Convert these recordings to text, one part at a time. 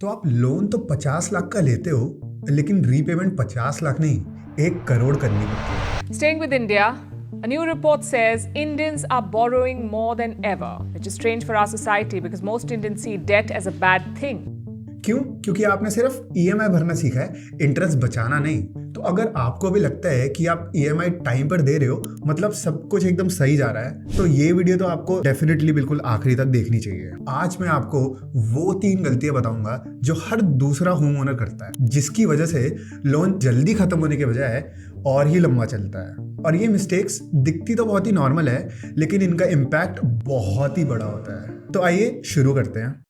तो आप लोन तो 50 लाख का लेते हो लेकिन रीपेमेंट 50 लाख नहीं 1 करोड़ करनी पड़ती है। Staying with India, a new report says Indians are borrowing more than ever, which is strange for our society because most Indians see debt as a bad thing. क्यों? क्योंकि आपने सिर्फ ईएमआई भरना सीखा है, इंटरेस्ट बचाना नहीं। तो अगर आपको भी लगता है कि आप ईएमआई टाइम पर दे रहे हो, मतलब सब कुछ एकदम सही जा रहा है, तो ये वीडियो तो आपको डेफिनेटली बिल्कुल आखिरी तक देखनी चाहिए। आज मैं आपको वो 3 गलतियां बताऊंगा जो हर दूसरा होम ओनर करता है, जिसकी वजह से लोन जल्दी खत्म होने के बजाय और ही लंबा चलता है। और ये मिस्टेक्स दिखती तो बहुत ही नॉर्मल है, लेकिन इनका इम्पैक्ट बहुत ही बड़ा होता है। तो आइए शुरू करते हैं।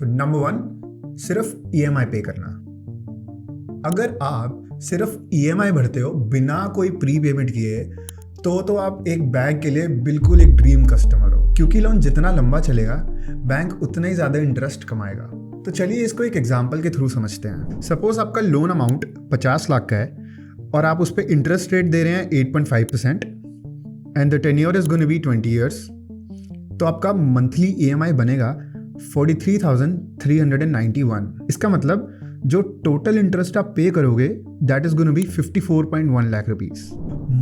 नंबर 1, सिर्फ ईएमआई पे करना। अगर आप सिर्फ ईएमआई भरते हो बिना कोई प्री पेमेंट किए तो आप एक बैंक के लिए बिल्कुल एक ड्रीम कस्टमर हो, क्योंकि लोन जितना लंबा चलेगा बैंक उतना ही ज़्यादा इंटरेस्ट कमाएगा। तो चलिए इसको एक एग्जांपल के थ्रू समझते हैं। सपोज आपका लोन अमाउंट 50 लाख का है और आप उस पर इंटरेस्ट रेट दे रहे हैं 8.5% and the tenure is going to be 20 years. तो आपका मंथली ईएमआई बनेगा 43,391। इसका मतलब जो टोटल इंटरेस्ट आप पे करोगे that is going to be 54.1 lakh rupees.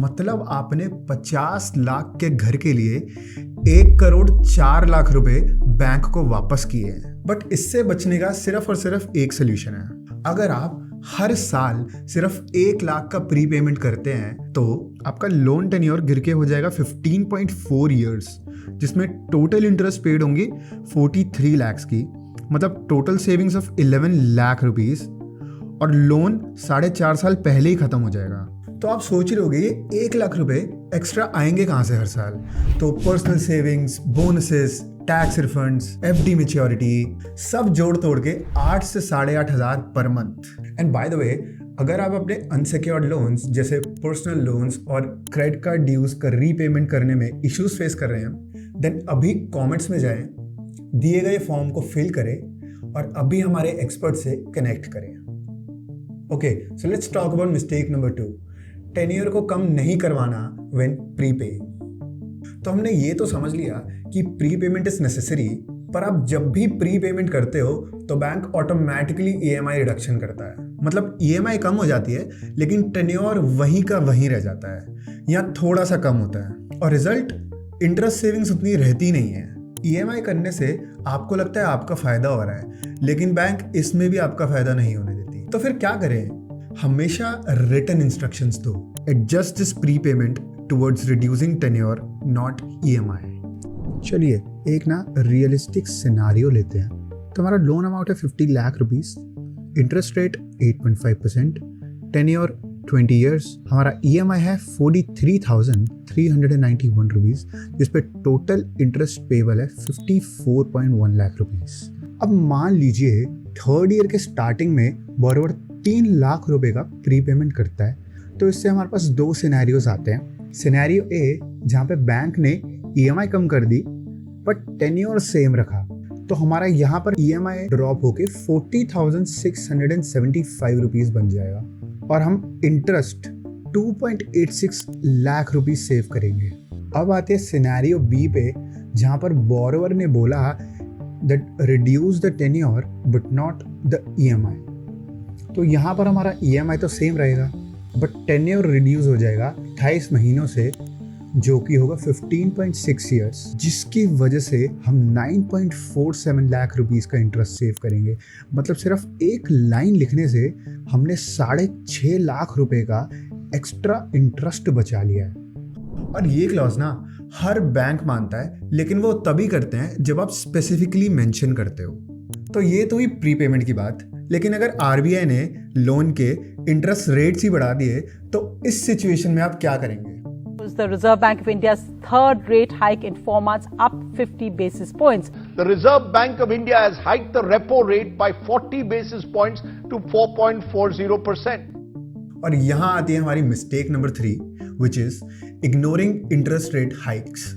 मतलब आपने 50 लाख के घर के लिए 1 करोड़ 4 लाख रुपए बैंक को वापस किए हैं। बट इससे बचने का सिर्फ और सिर्फ एक सोल्यूशन है। अगर आप हर साल सिर्फ 1 लाख का प्री पेमेंट करते हैं तो आपका लोन टेन्योर गिर के हो जाएगा 15.4 ईयर्स, जिसमें टोटल इंटरेस्ट पेड होंगी 43 लाख की, मतलब total savings of 11 lakh rupees, और लोन 4.5 साल पहले ही खत्म हो जाएगा। तो आप सोच रहे होगे ये 1 लाख रुपए एक्स्ट्रा आएंगे कहाँ से हर साल? तो personal savings, bonuses, tax refunds, FD maturity, सब जोड़ तोड़ के 8 से 8.5 हज़ार per month. And by the way, अगर आप अपने अनसिक्योर्ड लोन्स जैसे पर्सनल लोन्स और क्रेडिट कार्ड ड्यूज का रीपेमेंट करने में इश्यूज फेस कर रहे हैं, देन अभी कमेंट्स में जाएं, दिए गए फॉर्म को फिल करें और अभी हमारे एक्सपर्ट से कनेक्ट करें। Okay, so let's talk about mistake number 2, tenure को कम नहीं करवाना व्हेन प्रीपेइंग। तो हमने ये तो समझ लिया कि प्री पेमेंट इज नेसेसरी, पर आप जब भी प्री पेमेंट करते हो तो बैंक ऑटोमेटिकली ईएमआई रिडक्शन करता है। मतलब ईएमआई कम हो जाती है लेकिन टेन्योर वहीं का वहीं रह जाता है या थोड़ा सा कम होता है, और रिजल्ट इंटरेस्ट सेविंग्स उतनी रहती नहीं है। ईएमआई करने से आपको लगता है आपका फायदा हो रहा है, लेकिन बैंक इसमें भी आपका फायदा नहीं होने देती। तो फिर क्या करें? हमेशा रिटन इंस्ट्रक्शंस दो। Adjust this pre payment towards reducing tenure, not EMI. चलिए एक ना रियलिस्टिक सिनारियो लेते हैं। तो हमारा लोन अमाउंट है 50 lakh rupees, interest rate 8.5%, tenure 20 years, हमारा ईएमआई है 43,391 रुपीस, जिस पे टोटल इंटरेस्ट पेबल है 54.1 लाख रुपीस। अब मान लीजिए 3rd ईयर के स्टार्टिंग में बोरोवर 3 लाख रुपए का प्री पेमेंट करता है, तो इससे हमारे पास 2 सिनेरियोज आते हैं। सिनेरियो ए, जहाँ पे बैंक ने ईएमआई कम कर दी बट टेन्योर सेम रखा, तो हमारा यहाँ पर ईएमआई ड्रॉप होके 40,675 रुपीस बन जाएगा और हम इंटरेस्ट 2.86 लाख रुपीस सेव करेंगे। अब आते हैं सिनेरियो बी पे, जहाँ पर बोरोवर ने बोला that reduce the tenure but not the EMI. तो यहाँ पर हमारा ईएमआई तो सेम रहेगा बट टेन्योर रिड्यूस हो जाएगा 28 महीनों से, जो कि होगा 15.6 ईयर्स, जिसकी वजह से हम 9.47 लाख रुपीस का इंटरेस्ट सेव करेंगे। मतलब सिर्फ एक लाइन लिखने से हमने 6.5 लाख रुपए का एक्स्ट्रा इंटरेस्ट बचा लिया है। और ये क्लॉज ना हर बैंक मानता है, लेकिन वो तभी करते हैं जब आप स्पेसिफिकली मेंशन करते हो। तो ये तो ही प्री पेमेंट की बात, लेकिन अगर आरबीआई ने लोन के इंटरेस्ट रेट्स ही बढ़ा दिए तो इस सिचुएशन में आप क्या करेंगे? The Reserve Bank of India's 3rd rate hike in 4 months, up 50 basis points. The Reserve Bank of India has hiked the repo rate by 40 basis points to 4.40%. और यहाँ आती है हमारी mistake number 3, which is ignoring interest rate hikes.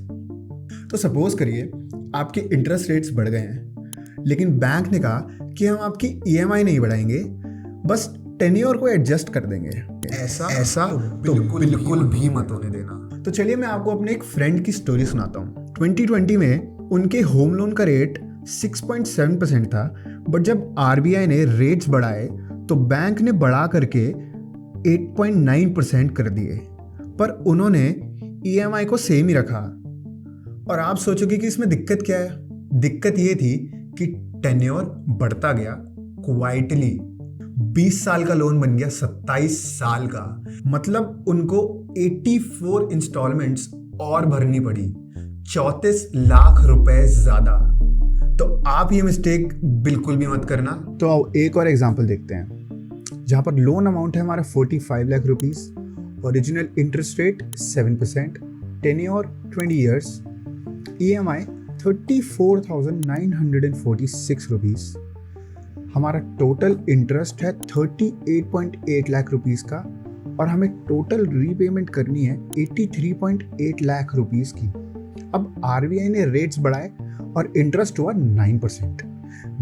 तो suppose करिए आपके interest rates बढ़ गए हैं, लेकिन बैंक ने कहा कि हम आपकी EMI नहीं बढ़ाएंगे, बस टेन्योर को एडजस्ट कर देंगे। ऐसा तो बिल्कुल भी मत होने देना। तो चलिए मैं आपको अपने एक फ्रेंड की स्टोरी सुनाता हूँ। 2020 में उनके होम लोन का रेट 6.7% था, बट जब RBI ने रेट्स बढ़ाए तो बैंक ने बढ़ा करके 8.9% कर दिए, पर उन्होंने EMI को सेम ही रखा। और आप सोचोगे कि इसमें दिक्कत क्या है? दिक्कत ये थी कि टेन्योर बढ़ता गया क्वाइटली। 20 साल का लोन बन गया 27 साल का, मतलब उनको 84 इंस्टॉलमेंट्स और भरनी पड़ी, 34 लाख रुपए ज्यादा। तो आप ये मिस्टेक बिल्कुल भी मत करना। तो आओ एक और एग्जांपल देखते हैं, जहां पर लोन अमाउंट है हमारा 45 lakh rupees, original interest rate 7%, tenure 20 years, EMI 34,946 rupees. हमारा टोटल इंटरेस्ट है 38.8 लाख रुपीस का, और हमें टोटल रीपेमेंट करनी है 83.8 लाख रुपीस की। अब RBI ने रेट्स बढ़ाए और इंटरेस्ट हुआ 9%।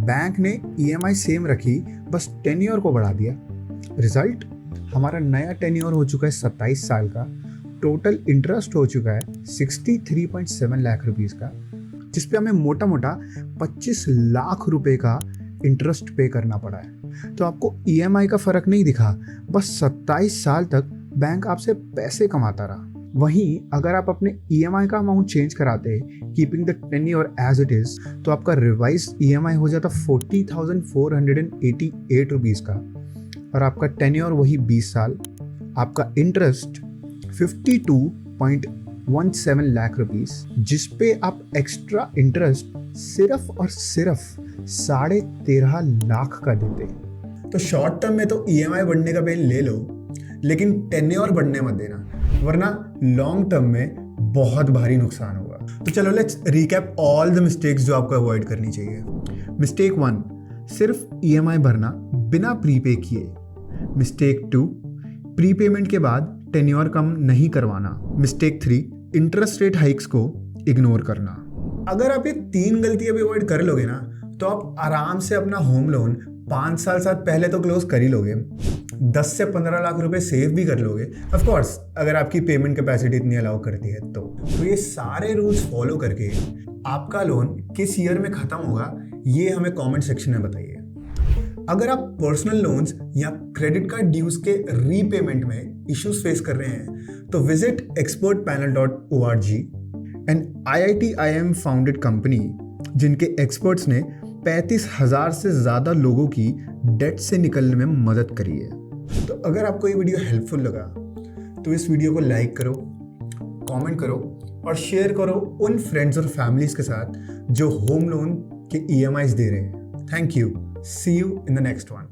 बैंक ने EMI सेम रखी, बस टेन्योर को बढ़ा दिया। रिजल्ट, हमारा नया टेन्योर हो चुका है 27 साल का, टोटल इंटरेस्ट हो चुका है 63.7 लाख रुपीस का, जिसपे हमें मोटा मोटा 25 लाख रुपए का इंटरेस्ट पे करना पड़ा है। तो आपको EMI का फर्क नहीं दिखा, बस 27 साल तक बैंक आपसे पैसे कमाता रहा। वहीं अगर आप अपने EMI का अमाउंट चेंज कराते, keeping the tenure as it is, तो आपका रिवाइज EMI हो जाता 40,488 रुपीज का, और आपका टेन्योर वही 20 साल, आपका इंटरेस्ट 52.17 लाख रुपीस, जिसपे आप एक्स्ट्रा इंटरेस्ट सिर्फ और सिर्फ 13.5 लाख का देते। तो शॉर्ट टर्म में तो EMI बढ़ने का पेन ले लो, लेकिन टेन्योर बढ़ने मत देना, वरना लॉन्ग टर्म में बहुत भारी नुकसान होगा। तो चलो let's recap all the mistakes जो आपको अवॉइड करनी चाहिए। मिस्टेक 1, सिर्फ EMI भरना बिना प्रीपे किए। मिस्टेक 2, प्रीपेमेंट के बाद टेन्योर कम नहीं करवाना। मिस्टेक 3, इंटरेस्ट रेट हाइक्स को इग्नोर करना। अगर आप ये 3 गलतियां भी अवॉइड कर लोगे ना, तो आप आराम से अपना होम लोन 5 साल पहले तो क्लोज कर ही लोगे, 10 से 15 लाख रुपए सेव भी कर लोगे। ऑफ कोर्स अगर आपकी पेमेंट कैपेसिटी इतनी अलाउ करती है तो ये सारे रूल्स फॉलो करके आपका लोन किस ईयर में खत्म होगा, ये हमें कमेंट सेक्शन में बताइए। अगर आप पर्सनल लोन्स या क्रेडिट कार्ड ड्यूज के रीपेमेंट में इश्यूज फेस कर रहे हैं, तो visit expertpanel.org, an IIT-IIM founded company जिनके एक्सपर्ट्स ने 35,000 से ज़्यादा लोगों की डेट से निकलने में मदद करी है। तो अगर आपको ये वीडियो हेल्पफुल लगा तो इस वीडियो को लाइक करो, कमेंट करो और शेयर करो उन फ्रेंड्स और फैमिलीज के साथ जो होम लोन के EMIs दे रहे हैं। Thank you. See you in the next one.